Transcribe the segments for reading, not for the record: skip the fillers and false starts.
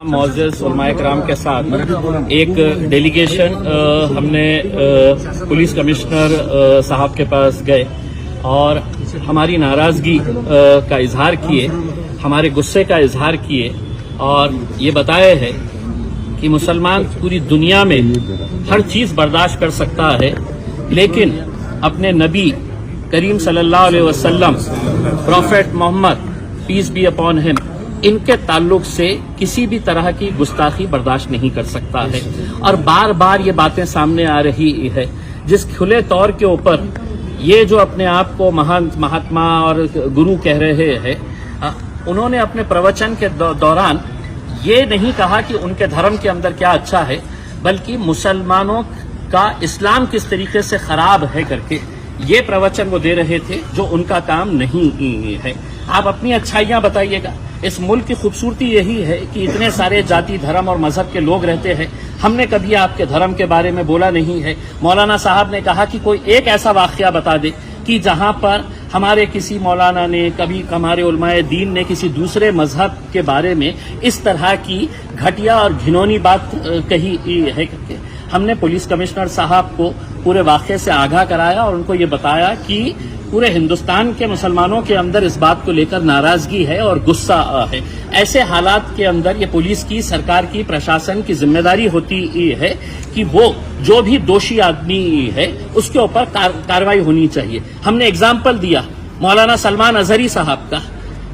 معزز علماء کرام کے ساتھ ایک ڈیلیگیشن ہم نے پولیس کمشنر صاحب کے پاس گئے اور ہماری ناراضگی کا اظہار کیے، ہمارے غصے کا اظہار کیے اور یہ بتایا ہے کہ مسلمان پوری دنیا میں ہر چیز برداشت کر سکتا ہے، لیکن اپنے نبی کریم صلی اللہ علیہ وسلم prophet Muhammad peace be upon him ان کے تعلق سے کسی بھی طرح کی گستاخی برداشت نہیں کر سکتا ہے، اور بار بار یہ باتیں سامنے آ رہی ہے جس کھلے طور کے اوپر یہ جو اپنے آپ کو مہاتما اور گرو کہہ رہے ہیں، انہوں نے اپنے پروچن کے دوران یہ نہیں کہا کہ ان کے دھرم کے اندر کیا اچھا ہے، بلکہ مسلمانوں کا اسلام کس طریقے سے خراب ہے کر کے یہ پروچن وہ دے رہے تھے، جو ان کا کام نہیں ہے۔ آپ اپنی اچھائیاں بتائیے گا۔ اس ملک کی خوبصورتی یہی ہے کہ اتنے سارے ذاتی دھرم اور مذہب کے لوگ رہتے ہیں، ہم نے کبھی آپ کے دھرم کے بارے میں بولا نہیں ہے۔ مولانا صاحب نے کہا کہ کوئی ایک ایسا واقعہ بتا دے کہ جہاں پر ہمارے کسی مولانا نے، کبھی ہمارے علماء دین نے کسی دوسرے مذہب کے بارے میں اس طرح کی گھٹیا اور گھنونی بات کہی ہے۔ ہم نے پولیس کمشنر صاحب کو پورے واقعے سے آگاہ کرایا اور ان کو یہ بتایا کہ پورے ہندوستان کے مسلمانوں کے اندر اس بات کو لے کر ناراضگی ہے اور غصہ ہے۔ ایسے حالات کے اندر یہ پولیس کی، سرکار کی، پرشاسن کی ذمہ داری ہوتی ہے کہ وہ جو بھی دوشی آدمی ہے اس کے اوپر کارروائی ہونی چاہیے۔ ہم نے اگزامپل دیا مولانا سلمان اظہری صاحب کا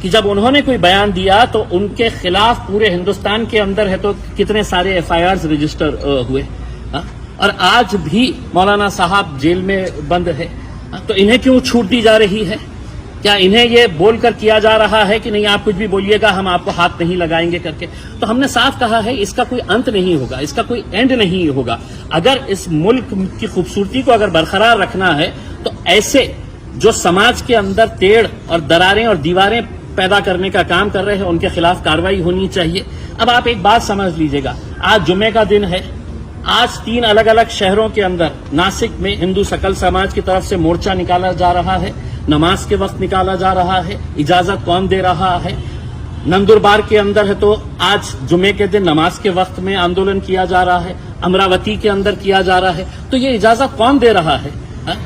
کہ جب انہوں نے کوئی بیان دیا تو ان کے خلاف پورے ہندوستان کے اندر ہے تو کتنے سارے ایف آئی آرز رجسٹر ہوئے، اور آج بھی مولانا صاحب جیل میں بند ہے۔ تو انہیں کیوں چھوٹ دی جا رہی ہے؟ کیا انہیں یہ بول کر کیا جا رہا ہے کہ نہیں آپ کچھ بھی بولیے گا، ہم آپ کو ہاتھ نہیں لگائیں گے کر کے؟ تو ہم نے صاف کہا ہے اس کا کوئی انت نہیں ہوگا، اس کا کوئی اینڈ نہیں ہوگا۔ اگر اس ملک کی خوبصورتی کو اگر برقرار رکھنا ہے تو ایسے جو سماج کے اندر تیڑ اور دراریں اور دیواریں پیدا کرنے کا کام کر رہے ہیں ان کے خلاف کارروائی ہونی چاہیے۔ اب آپ ایک بات سمجھ لیجئے گا، آج جمعے کا دن ہے، آج 3 الگ الگ شہروں کے اندر ناسک میں ہندو سکل سماج کی طرف سے مورچہ نکالا جا رہا ہے، نماز کے وقت نکالا جا رہا ہے، اجازت کون دے رہا ہے؟ نندربار کے اندر ہے تو آج جمعے کے دن نماز کے وقت میں آندولن کیا جا رہا ہے، امراوتی کے اندر کیا جا رہا ہے، تو یہ اجازت کون دے رہا ہے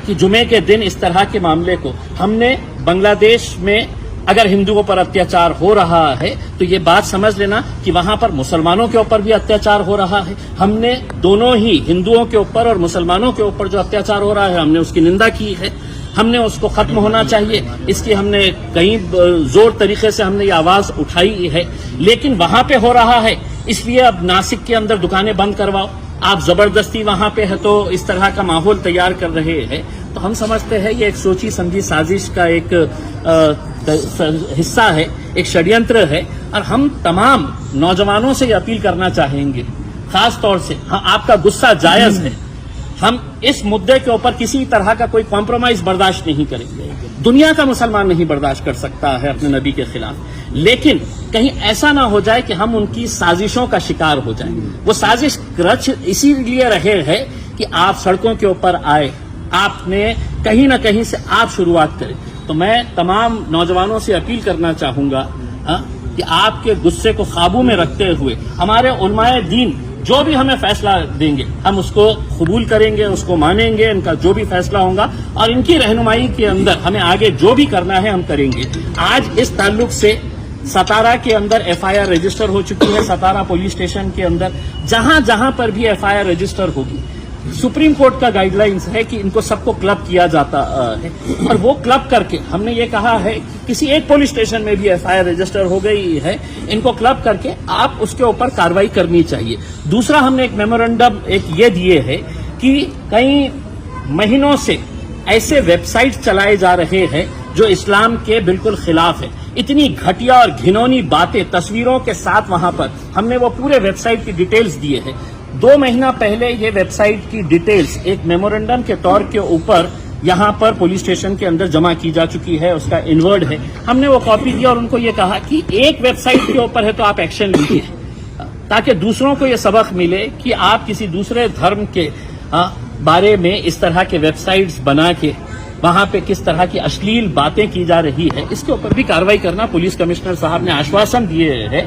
کہ جمعے کے دن اس طرح کے معاملے کو؟ ہم نے بنگلہ دیش میں اگر ہندوؤں پر اتیاچار ہو رہا ہے تو یہ بات سمجھ لینا کہ وہاں پر مسلمانوں کے اوپر بھی اتیاچار ہو رہا ہے۔ ہم نے دونوں ہی ہندوؤں کے اوپر اور مسلمانوں کے اوپر جو اتیاچار ہو رہا ہے ہم نے اس کی نندا کی ہے، ہم نے اس کو ختم ہونا چاہیے، اس کی ہم نے کئی زور طریقے سے ہم نے یہ آواز اٹھائی ہے، لیکن وہاں پہ ہو رہا ہے اس لیے اب ناسک کے اندر دکانیں بند کرواؤ، آپ زبردستی وہاں پہ ہے تو اس طرح کا ماحول تیار کر رہے ہیں۔ تو ہم سمجھتے ہیں یہ ایک سوچی سمجھی سازش کا ایک حصہ ہے، ایک شڑینتر ہے، اور ہم تمام نوجوانوں سے یہ اپیل کرنا چاہیں گے، خاص طور سے آپ کا غصہ جائز ہے، ہم اس مدعے کے اوپر کسی طرح کا کوئی کمپرومائز برداشت نہیں کریں گے۔ دنیا کا مسلمان نہیں برداشت کر سکتا ہے اپنے نبی کے خلاف، لیکن کہیں ایسا نہ ہو جائے کہ ہم ان کی سازشوں کا شکار ہو جائیں۔ وہ سازش رچ اسی لیے رہے ہے کہ آپ سڑکوں کے اوپر آئے، آپ نے کہیں نہ کہیں سے آپ شروعات کریں۔ تو میں تمام نوجوانوں سے اپیل کرنا چاہوں گا کہ آپ کے غصے کو قابو میں رکھتے ہوئے ہمارے علماء دین جو بھی ہمیں فیصلہ دیں گے ہم اس کو قبول کریں گے، اس کو مانیں گے، ان کا جو بھی فیصلہ ہوگا اور ان کی رہنمائی کے اندر ہمیں آگے جو بھی کرنا ہے ہم کریں گے۔ آج اس تعلق سے ستارہ کے اندر ایف آئی آر رجسٹر ہو چکی ہے، ستارہ پولیس اسٹیشن کے اندر جہاں جہاں پر بھی ایف آئی آر رجسٹر ہوگی، سپریم کورٹ کا گائیڈ لائنز ہے کہ ان کو سب کو کلب کیا جاتا ہے، اور وہ کلب کر کے ہم نے یہ کہا ہے کسی ایک پولیس اسٹیشن میں بھی ایف آئی آر رجسٹر ہو گئی ہے، ان کو کلب کر کے آپ اس کے اوپر کارروائی کرنی چاہیے۔ دوسرا ہم نے ایک میمورنڈم یہ دیے ہے کہ کئی مہینوں سے ایسے ویب سائٹ چلائے جا رہے ہیں جو اسلام کے بالکل خلاف ہے، اتنی گھٹیا اور گھنونی باتیں تصویروں کے ساتھ وہاں پر ہم نے وہ پورے ویب سائٹ کی ڈیٹیلز دیے ہیں۔ 2 مہینہ پہلے یہ ویب سائٹ کی ڈیٹیلز ایک میمورنڈم کے طور کے اوپر یہاں پر پولیس اسٹیشن کے اندر جمع کی جا چکی ہے، اس کا انورڈ ہے، ہم نے وہ کاپی دیا اور ان کو یہ کہا کہ ایک ویب سائٹ کے اوپر ہے تو آپ ایکشن لیجیے تاکہ دوسروں کو یہ سبق ملے کہ آپ کسی دوسرے دھرم کے بارے میں اس طرح کے ویب سائٹس بنا کے وہاں پہ کس طرح کی اشلیل باتیں کی جا رہی ہے، اس کے اوپر بھی کارروائی کرنا پولیس کمشنر صاحب نے آشواسن دیے ہے